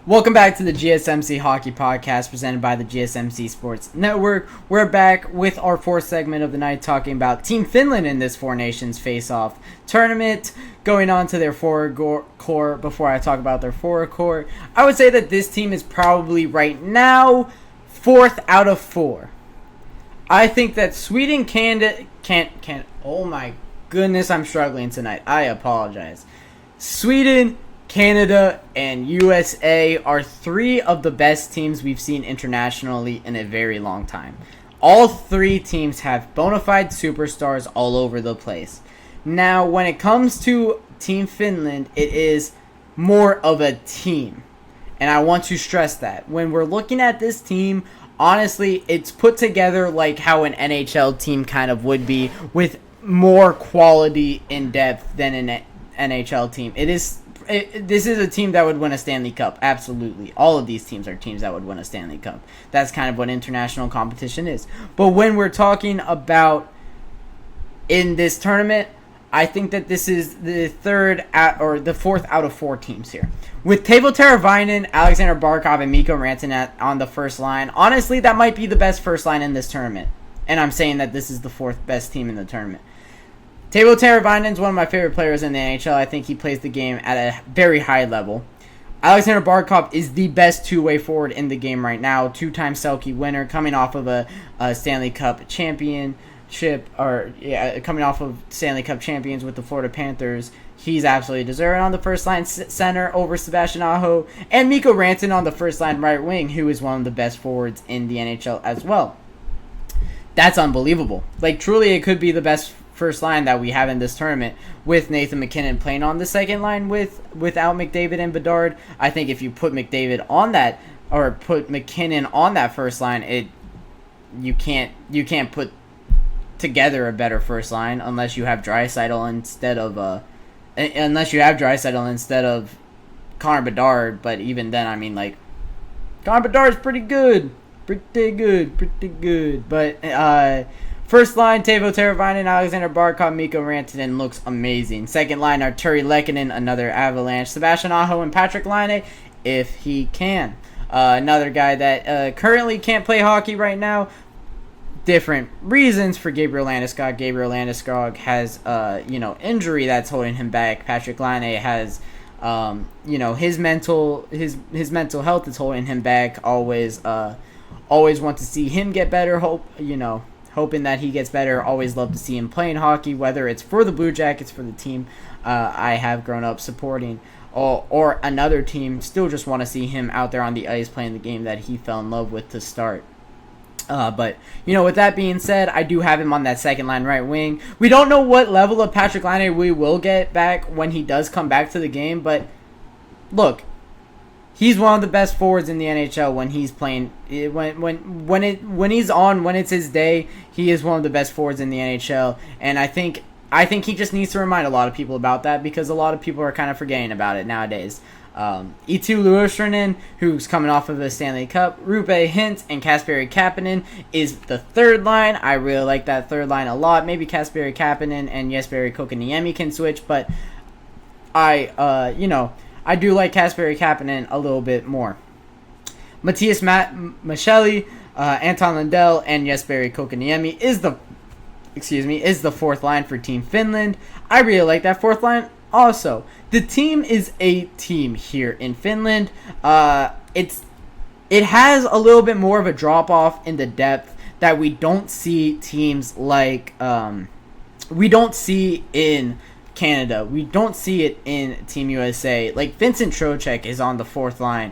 Welcome back to the GSMC Hockey Podcast presented by the GSMC Sports Network. We're back with our fourth segment of the night talking about Team Finland in this Four Nations Face-Off tournament. Going on to their forward core, before I talk about their forward core, I would say that this team is probably right now 4th out of 4. I think that Sweden can't. Oh my goodness, I'm struggling tonight. I apologize. Sweden, Canada, and USA are 3 of the best teams we've seen internationally in a very long time. All 3 teams have bona fide superstars all over the place. Now, when it comes to Team Finland, it is more of a team. And I want to stress that. When we're looking at this team, honestly, it's put together like how an NHL team kind of would be, with more quality in depth than an NHL team. This is a team that would win a Stanley Cup, absolutely. All of these teams are teams that would win a Stanley Cup. That's kind of what international competition is. But when we're talking about in this tournament, I think that this is the 4th out of 4 teams here. With Teuvo Teravainen, Alexander Barkov, and Mikko Rantanen on the first line, honestly, that might be the best first line in this tournament. And I'm saying that this is the 4th best team in the tournament. Teuvo Teravainen is one of my favorite players in the NHL. I think he plays the game at a very high level. Alexander Barkov is the best two-way forward in the game right now. 2-time Selke winner, coming off of a Stanley Cup championship, coming off of Stanley Cup champions with the Florida Panthers. He's absolutely deserving on the first line center over Sebastian Aho, and Mikko Rantanen on the first line right wing, who is one of the best forwards in the NHL as well. That's unbelievable. Like, truly, it could be the best first line that we have in this tournament, with Nathan MacKinnon playing on the second line without McDavid and Bedard. I think if you put McDavid on that, or put MacKinnon on that first line, you can't put together a better first line unless you have Draisaitl instead of Connor Bedard. But even then, I mean, like, Connor Bedard's pretty good. But first line, Teuvo Teravainen, Alexander Barkov, Mikko Rantanen looks amazing. Second line, Arturi Lehkonen, another Avalanche. Sebastian Aho and Patrik Laine, if he can. Another guy that currently can't play hockey right now. Different reasons for Gabriel Landeskog. Gabriel Landeskog has, injury that's holding him back. Patrik Laine has, his mental health is holding him back. Always want to see him get better. Hoping that he gets better. Always love to see him playing hockey, whether it's for the Blue Jackets, for the team I have grown up supporting, or another team. Still just want to see him out there on the ice playing the game that he fell in love with to start. But with that being said, I do have him on that second line right wing. We don't know what level of Patrik Laine we will get back when he does come back to the game, but look, he's one of the best forwards in the NHL when he's playing. When he's on, when it's his day, he is one of the best forwards in the NHL. And I think he just needs to remind a lot of people about that, because a lot of people are kind of forgetting about it nowadays. Eetu Luostarinen, who's coming off of a Stanley Cup, Roope Hintz, and Kasperi Kapanen is the third line. I really like that third line a lot. Maybe Kasperi Kapanen and Jesperi Kotkaniemi can switch, but I do like Kasperi Kapanen a little bit more. Matthias Machelli, Anton Lundell, and Jesperi Kotkaniemi is the fourth line for Team Finland. I really like that fourth line also. The team is a team here in Finland. It has a little bit more of a drop off in the depth that we don't see teams like we don't see in Canada. We don't see it in Team USA. Like, Vincent Trocheck is on the fourth line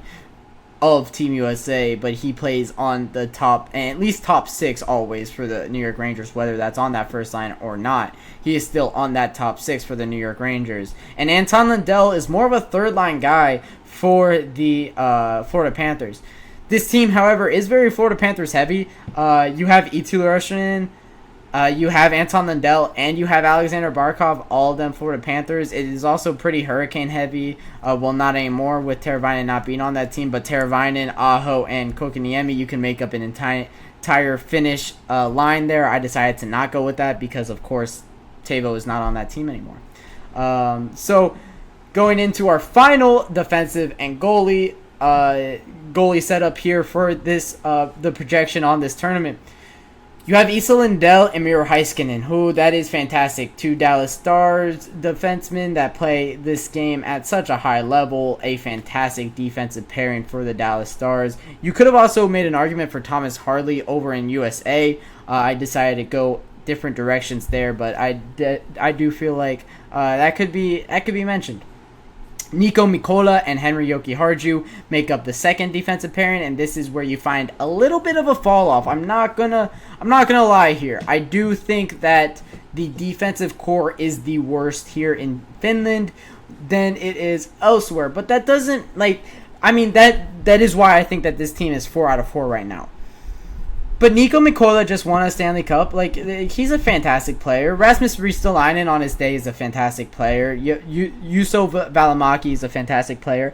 of Team USA, but he plays on the top, and at least top 6 always for the New York Rangers, whether that's on that first line or not. He is still on that top 6 for the New York Rangers. And Anton Lundell is more of a third line guy for the Florida Panthers. This team, however, is very Florida Panthers heavy. You have Eetu Luostarinen, you have Anton Lundell, and you have Alexander Barkov, all of them Florida Panthers. It is also pretty Hurricane heavy. Not anymore with Teravainen not being on that team, but Teravainen, Aho, and Kotkaniemi, you can make up an entire Finnish line there. I decided to not go with that because, of course, Teuvo is not on that team anymore. So going into our final defensive and goalie goalie setup here for this the projection on this tournament. You have Esa Lindell and Miro Heiskanen, who that is fantastic. 2 Dallas Stars defensemen that play this game at such a high level. A fantastic defensive pairing for the Dallas Stars. You could have also made an argument for Thomas Harley over in USA. I decided to go different directions there, but I do feel like that could be mentioned. Nico Mikola and Henry Jokiharju make up the second defensive pairing, and this is where you find a little bit of a fall off. I'm not gonna lie here. I do think that the defensive core is the worst here in Finland than it is elsewhere. But that doesn't that is why I think that this team is 4 out of 4 right now. But Nico Mikola just won a Stanley Cup. He's a fantastic player. Rasmus Ristolainen on his day is a fantastic player. Juuso Välimäki is a fantastic player.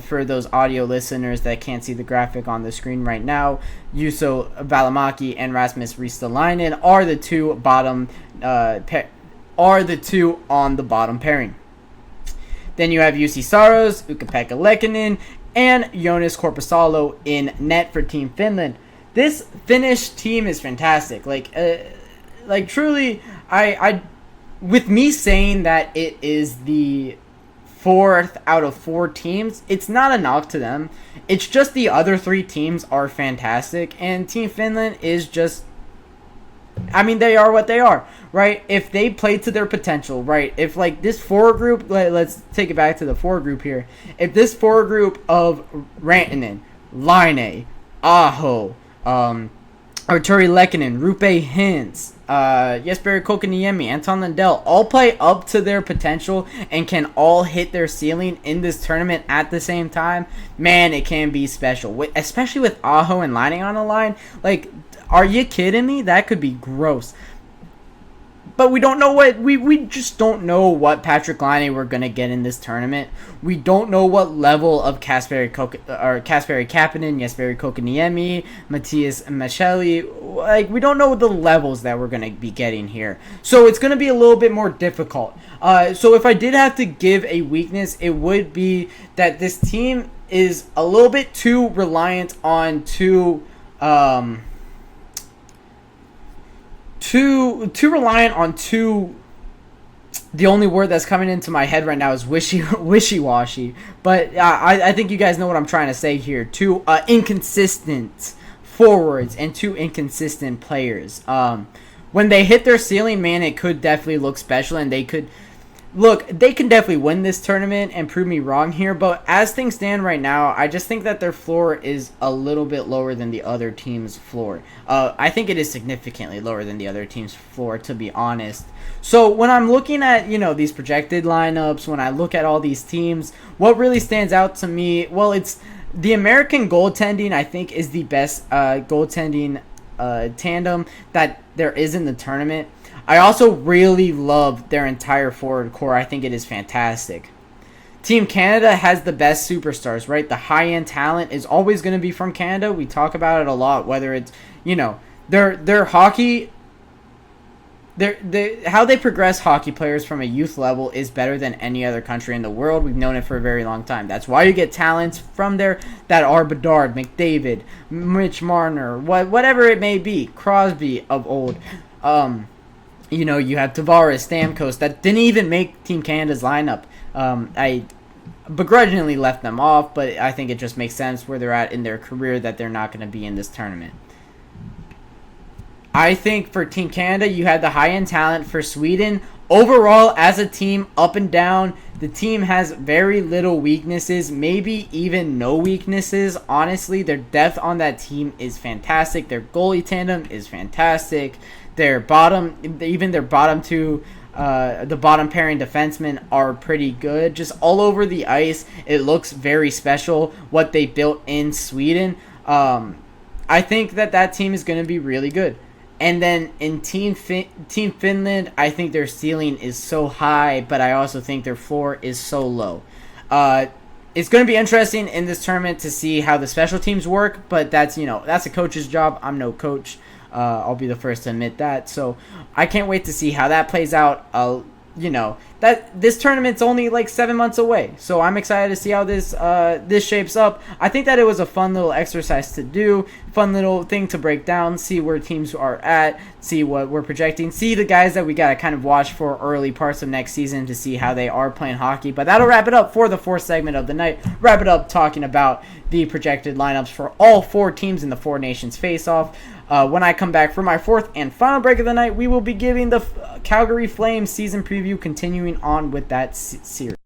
For those audio listeners that can't see the graphic on the screen right now, Juuso Välimäki and Rasmus Ristolainen are the two on the bottom pairing. Then you have Jussi Saros, Ukko-Pekka Lehkonen, and Jonas Korpisalo in net for Team Finland. This Finnish team is fantastic. Truly, I with me saying that it is the 4th out of 4 teams, it's not a knock to them. It's just the other 3 teams are fantastic, and Team Finland is just, they are what they are, right? If they play to their potential, right? If this 4 group, let's take it back to the 4 group here. If this 4 group of Rantanen, Laine, Aho, Arturi Lehkonen, Rupe Hintz, Jesperi Kotkaniemi, Anton Lundell all play up to their potential and can all hit their ceiling in this tournament at the same time, man, it can be special. Especially with Aho and Laine on the line. Are you kidding me? That could be gross. But we don't know we just don't know what Patrik Laine we're gonna get in this tournament. We don't know what level of Kasperi Kapanen, Jesperi Kotkaniemi, Matthias Machelli. We don't know the levels that we're gonna be getting here. So it's gonna be a little bit more difficult. So if I did have to give a weakness, it would be that this team is a little bit too reliant on too reliant on the only word that's coming into my head right now is wishy-washy. But I think you guys know what I'm trying to say here. 2 inconsistent forwards and 2 inconsistent players. When they hit their ceiling, man, it could definitely look special, and they can definitely win this tournament and prove me wrong here, but as things stand right now, I just think that their floor is a little bit lower than the other team's floor. I think it is significantly lower than the other team's floor, to be honest. So when I'm looking at, these projected lineups, when I look at all these teams, what really stands out to me, well, it's the American goaltending, I think, is the best goaltending tandem that there is in the tournament. I also really love their entire forward core. I think it is fantastic. Team Canada has the best superstars, right? The high-end talent is always going to be from Canada. We talk about it a lot, whether it's, their hockey, how they progress hockey players from a youth level is better than any other country in the world. We've known it for a very long time. That's why you get talents from there that are Bedard, McDavid, Mitch Marner, whatever it may be, Crosby of old. You have Tavares, Stamkos that didn't even make Team Canada's lineup. I begrudgingly left them off, but I think it just makes sense where they're at in their career that they're not going to be in this tournament. I think for Team Canada, you had the high-end talent. For Sweden, overall, as a team, up and down, the team has very little weaknesses, maybe even no weaknesses. Honestly, their depth on that team is fantastic. Their goalie tandem is fantastic. The bottom pairing defensemen are pretty good. Just all over the ice, it looks very special what they built in Sweden. I think that team is going to be really good. And then in Team Finland, I think their ceiling is so high, but I also think their floor is so low. It's going to be interesting in this tournament to see how the special teams work, but that's a coach's job. I'm no coach. I'll be the first to admit that. So I can't wait to see how that plays out. that this tournament's only like 7 months away. So I'm excited to see how this shapes up. I think that it was a fun little exercise to do, fun little thing to break down, see where teams are at, see what we're projecting, see the guys that we got to kind of watch for early parts of next season to see how they are playing hockey. But that'll wrap it up for the fourth segment of the night. Wrap it up talking about the projected lineups for all 4 teams in the Four Nations face-off. When I come back for my fourth and final break of the night, we will be giving the Calgary Flames season preview, continuing on with that series.